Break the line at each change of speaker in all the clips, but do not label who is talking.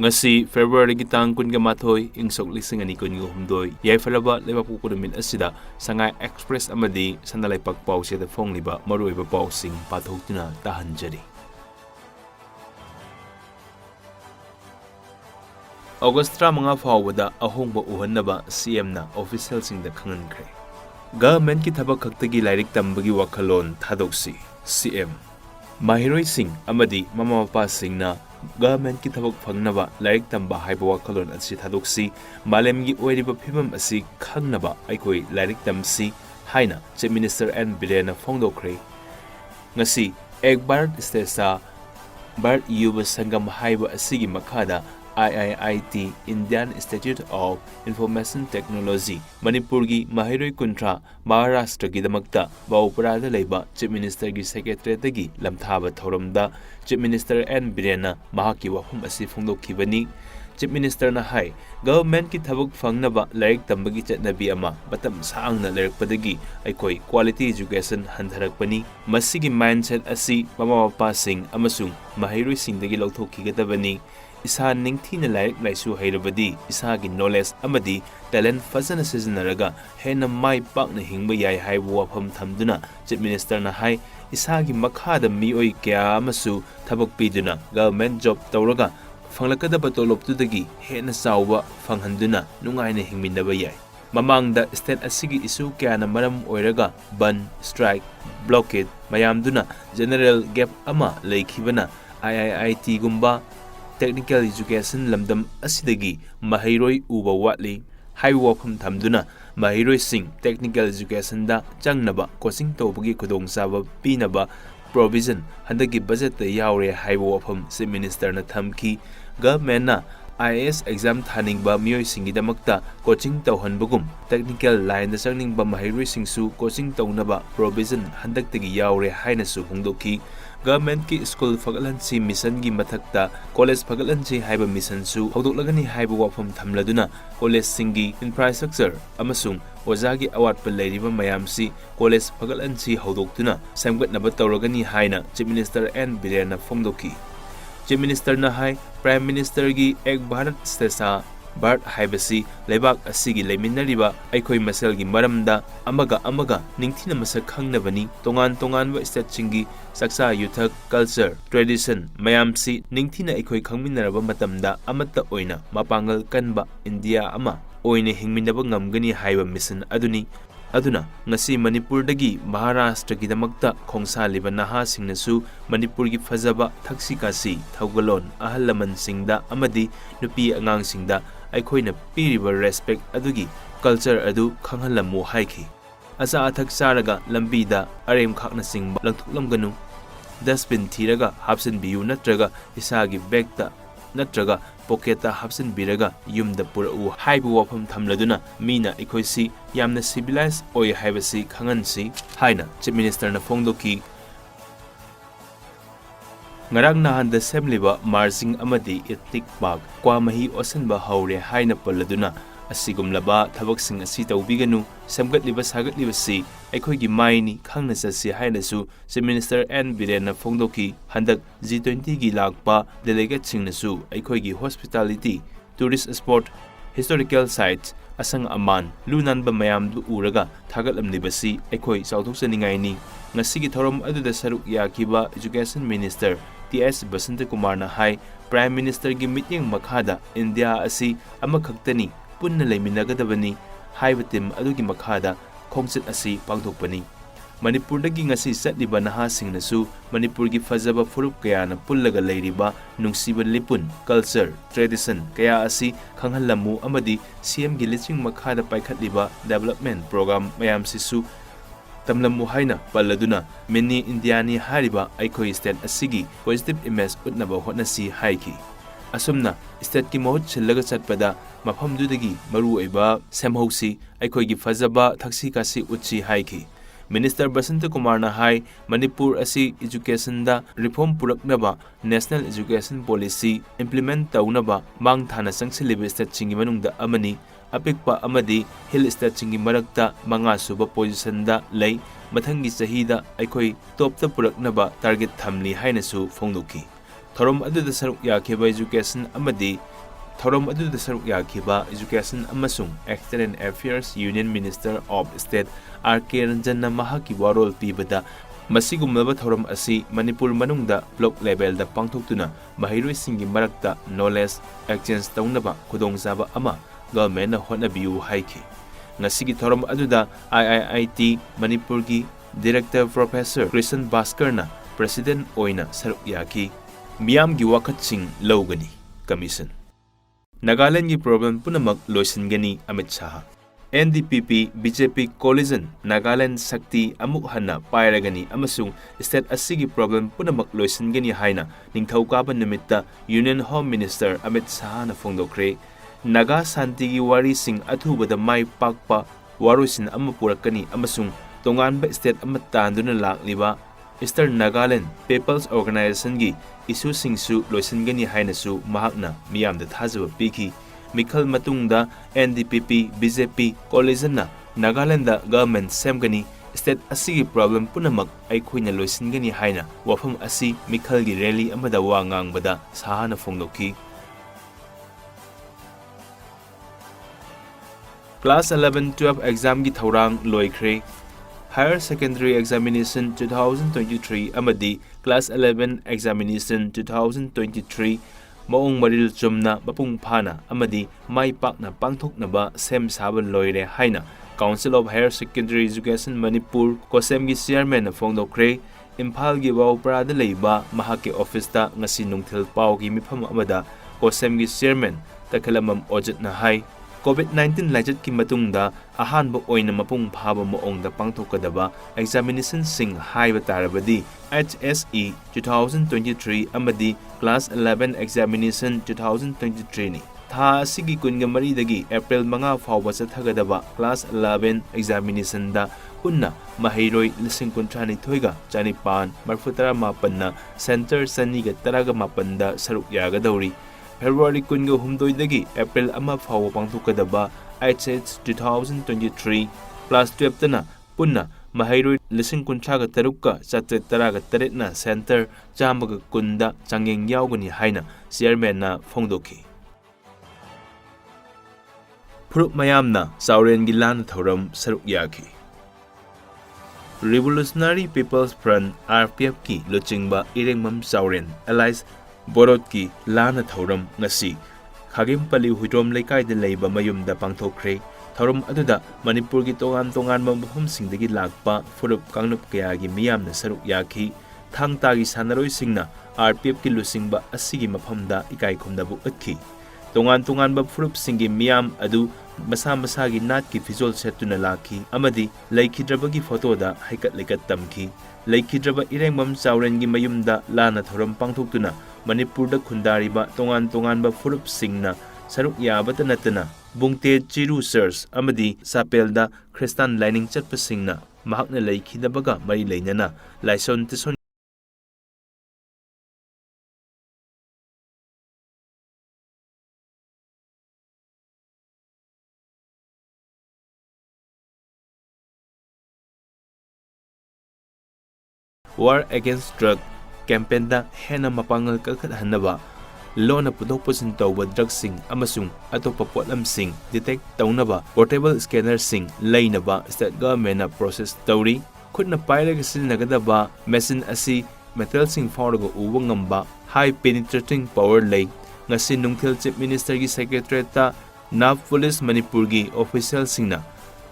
Ngasi February gitang kunga mathoi ingsok lising ani kunga humdoi yaifalaba Leipak Kukudumin asida Sangai Express amadi Sanda Leipak pau sida fongliba maruiba pau sing pathoktina tahanjari. August 15 fawada ahongba uhannaba CM na official singda khangankre. Government ki thabak khaktagi lairik tambagi wakhalon thadoksi CM. Mahiroi Singh amadi mama mapa Singh na government ki thabak phangnaba lairik tamba haiba wakhalon asi thadoksi malemgi oiriba phimam asi khangnaba aikoi lairik tamsi haina Chief Minister N Birena phongdokre. Ngasi Ek Bharat Stesa Bharat Yuva Sangam haiba asigi makhada IIIT Indian Institute of Information Technology Manipurgi Mahiroi Kuntra Maharashtra gi damakta Bauparada leiba Chief Minister gi Secretary dagi lamthaba thoramda Chief Minister N Birena mahaki wafum asi phongdokhibani. Chief Minister na hai government ki thabak phangnaba lairik tambagi chatnabi ama batam saangna lerakpadagi aikoi quality education handharakpani. Masigi mindset asi mama mapa sing amasung mahiroi singdagi lauthokhigadabani. Isa ningthina lairik laisu hairabadi isagi knowledge amadi talent fazana sizinaraga hena mai pakna hingba yai haibu wafam thamduna Chief Minister na hai isagi makhada mioi kya amasu thabak piduna government job tawraga fanglakadaba toloptudagi hena sawba fanghanduna nungaina hingminaba yai. Mamangda state asigi isu kya na maram oiraga ban strike blockade mayamduna general gap ama leikhibana IIIT gumba technical education lamdam asidagi mahiroi uba watli hai wafam thamduna Mahiroi Singh technical education da changnaba coaching tawbagi khudong saba pinaba provision handagi budget ta yaure hai wafam Chief Minister na thamki. Government na IAS exam thaningba mioi singi damakta coaching tawhanbagum technical line da changningba Mahiroi Singh su coaching tawnaba provision handaktagi yaure haina su hongdoki. Government ki school fagalansi mission gi mathakta college fagalansi haiba mission su haudoklagani haiba wafam thamladuna college singi infrastructure amasung ozagi award pa leiriba mayamsi college fagalansi haudoktuna samgatnaba tawragani haina Chief Minister N Birena phongdoki. Chief Minister na hai Prime Minister gi Ek Bharat Stesa Bharat haibasi Leipak asigi leiminariba aikoi maselgi maramda amaga ningthina masak khangnabani tongan wa state chingi saksa yuthak culture tradition mayamsi ningthina aikoi khangminaraba matamda amatta oina mapangal kanba India ama oina hingminaba ngamgani haiba mission aduna ngasi Manipur dagi Maharashtra gi damakta khongsaliba naha singnasu Manipur gi fazaba thaksikasi thaugalon ahalaman singda amadi nupi angang singda aikhoina piriba respect adugi culture adu khanghallamu haiki. Asa athak saraga lambida arem khakna singba langthuklamganu dustbin thiraga hapsin biyu natraga isagi bagta natraga pocketa hapsin biraga yumda purau haibu wafam thamladuna mina ikhoisi yamna civilized oi haibasi khangansi haina Chief Minister na phongdoki. Ngarang nahanda semliba marching amadi ethnic park kwa mahi osanba haure haina palladuna asigumlaba thabaksing asi tawbiganu samgatliba sagatliba si aikhoigi maini khangna chasi hainasu Chief Minister N Birena phongdoki. Handak G20 gi lakpa delegate singnasu aikhoigi hospitality tourist sport historical sites asang aman lunanba mayamdu uraga thagalamlibasi aikhoi chawthoksaningaini. Ngasigi thorom aduda saruk yakiba Education Minister T.S. Basanta Kumar na hai Prime Minister gi meeting makhada India asi amakhaktani punna leiminagadabani haiba tim adugi makhada khongsit asi pangthokpani. Manipur dagi ngasi satliba naha singnasu Manipur gi fazaba furup kaya na pullaga leiriba nungsiba lipun culture tradition kaya asi khanghallamu amadi CM gi liching makhada paikhatliba development program mayam sisu tamlamu haina palladuna mini Indiani hariba aikoi state asigi positive image utnaba hotnasi haiki. Asumna state ki mahut chillaga chatpada mafamdudagi maru oiba semhausi aikoi gi fazaba thaksikasi utsi haiki. Minister Basanta Kumar na hai Manipur asi education da reform puraknaba National Education Policy implement taunaba mang thana sangsilib state chingi manungda amani apikpa amadi hill state chingi marakta manga suba position da lay mathangi chahida aikoi top ta puraknaba target thamli hainasu phongdoki. Thorom aduda saruk yakheba education amadi Thorom aduda saruk yakiba Education amasung External Affairs Union Minister of State R.K. Ranjanna mahaki warol pibada masigumaba thorom asi Manipur manungda block level da pangthoktuna mahiroi-singgi marakta knowledge exchange taunaba khudongzaba ama government na hotnabiu haiki. Ngasigi thorom aduda IIIT Manipur gi Director Professor Krishnan Bhaskar na President oina saruk yaki. Miyam gi wakatsing lawgani Commission. Nagaland gi problem punamak loisingani Amit Shah. NDPP BJP coalition Nagaland Sakti amuk hanna pairagani amasung state asigi problem punamak loisingani haina ningthaukaban numitta Union Home Minister Amit Shah na fongdokre. Naga Santi gi wari sing athubada mai pakpa warusin ama purakani amasung tonganba state ama tanduna lakliba Eastern Nagaland People's Organization gi issue singsu loisingani hainasu mahakna miyamda thajaba piki. Mikhal matungda NDPP BJP coalition na Nagaland government semgani state asigi problem punamak aikhoina loisingani haina wafam asi Mikhal gi rally amada wa ngangbada sahana fongdoki. Class 11-12 exam gi thaurang loikre. Higher Secondary Examination 2023 amadi Class 11 Examination 2023 maong maril chumna mapung phana amadi mai pakna pangthoknaba sem saban loire haina Council of Higher Secondary Education Manipur kosem gi chairman na fongdokre. Imphal gi Waupra da leiba mahake office ta ngasi nungthil pau gi mifam amada kosem gi chairman takhalamam ojat na hai COVID-19 lajat ki matungda ahanba oina mapung phaba moongda pangthokadaba examination sing haiba tarabadi HSE 2023 amadi Class 11 Examination 2023 ni tha asigi kunga mari dagi April manga fawba chathagadaba Class 11 Examination da punna mahiroi lising kuntrani thoiga chanipan marfutara mapanna center saniga taraga mapanda saruk yaga dauri February kunga humdoi April ama fawa pangthukadaba HH 2023 plus 12 tana punna mahairoi lising kuntraga tarukka chatret taraga taret na center chambaga kunda changyeng yaugani haina chairman na fongdoki. Phurup mayamna sauren gi lan thoram saruk yaki. Revolutionary People's Front RPF ki luchingba irengmam sauren allies Borot ki lana thoram ngasi khagim pali huidrom leikai de leiba mayum da pangthokre. Thoram aduda Manipur gi tongan mabhum singdagi lakpa furup kangnup kaya gi miyam na saruk yaki. Thangta gi sanaroi singna RPF ki lusingba asigi maphamda ikai khumdabu atki. Tongan ba furup singi miyam adu masa gi nat ki fizol setuna laki amadi laikhidrabagi photo da haikat lekat tamki. Laikhidraba irengmam chauren gi mayumda lana thoram pangthoktuna Manipur da khundariba tongan ba furup singna saruk yabata natana bungte chiru sirs amadi sapelda Christian lining chatpa singna mahakna laikhidabaga mari leinana laison tison War Against Drug campaign da hena mapangal kalkhat hanaba lona pudok pusin tawba drug sing amasung atopa potlam sing detect tawnaba portable scanner sing leinaba state government na process tawri khutna pairaga silnagadaba machine asi metal sing fawraga uwa ngamba high penetrating power lay ngasi nungthil chief minister gi secretary ta nav police manipur gi official singna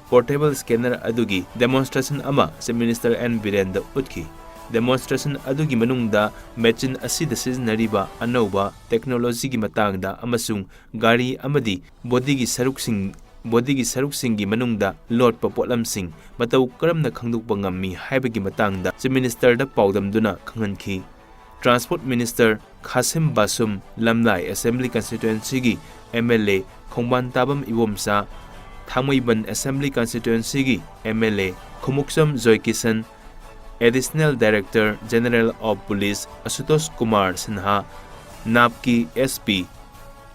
portable scanner adugi demonstration ama chief minister N Birenda utki demonstration adugi manungda machine asida siznariba anoba technology gi matangda amasung gari amadi body gi saruk gi manungda lot pa potlam sing matau karamna khangduk ngammi haibagi matangda chief minister da paudamduna khanghanki. Transport Minister Khasim Basum Lamlai Assembly Constituency gi MLA Khongban Tabam Ibomsa Thangmaiban Assembly Constituency gi MLA Khumuksam Joykisan Additional Director General of Police Asutosh Kumar Sinha NAPki SP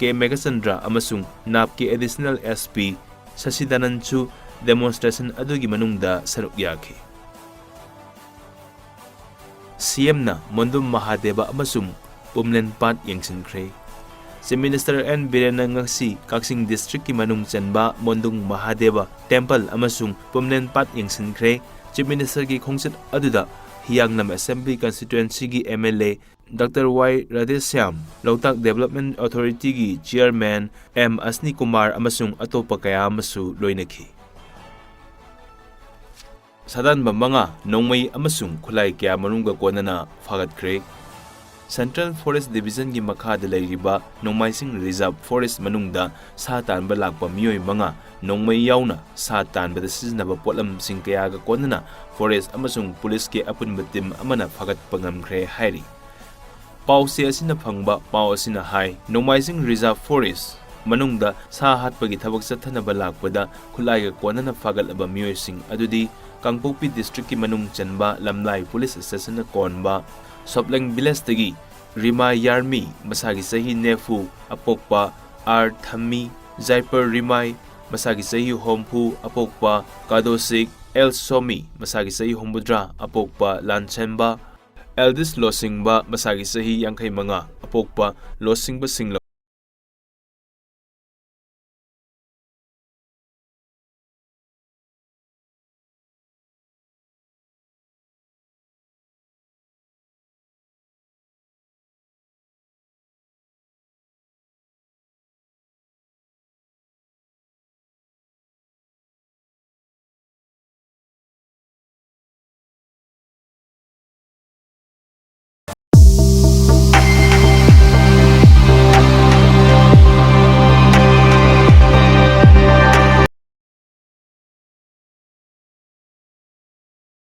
K Megachandra amasung NAPki Additional SP Sasidananchu demonstration adugi manungda saruk yaki. CM na Mondum Mahadeva amasung Pumlen Pat yengsinkre. Chief Minister N. Biren ngasi Kaksing District ki manung chanba Mondung Mahadeva Temple amasung Pumnen Pat yengsinkre. Chief Minister ki khongsit aduda Hiyangnam Assembly Constituency ki MLA Dr. Y. Radhesyam, Lautak Development Authority ki Chairman M. Asni Kumar amasung atopa kaya amasu loinaki. Sadan mga nongmay amasung kulay kaya manungga konana fagatkre. Central Forest Division gi makhada layriba Nongmaising Reserve Forest manungda sa tanba lakpa miyoy mga nongmay yauna sa tanba da siznaba potlam sing kaya ga konana forest amasung police ki apun batim amana fagat pangamkre hairi. Pau si asina phangba pau asina hai Nongmaising Reserve Forest manungda sa hatpagi thabak sa thanaba lakpada khulai ga konana fagat aba miyoy sing adudi Kangpokpi District ki manung chanba Lamlai Police Station na konba Sopleng Village tagi Rima Yarmi masagi sahi nefu apokpa R Thammi Jaipur Rimai masagi sahi hompu apokpa Kadosik El Somi masagi sahi hombudra apokpa Lanchenba Eldis Losingba masagi sahi yangkay mga apokpa Losingba Singlo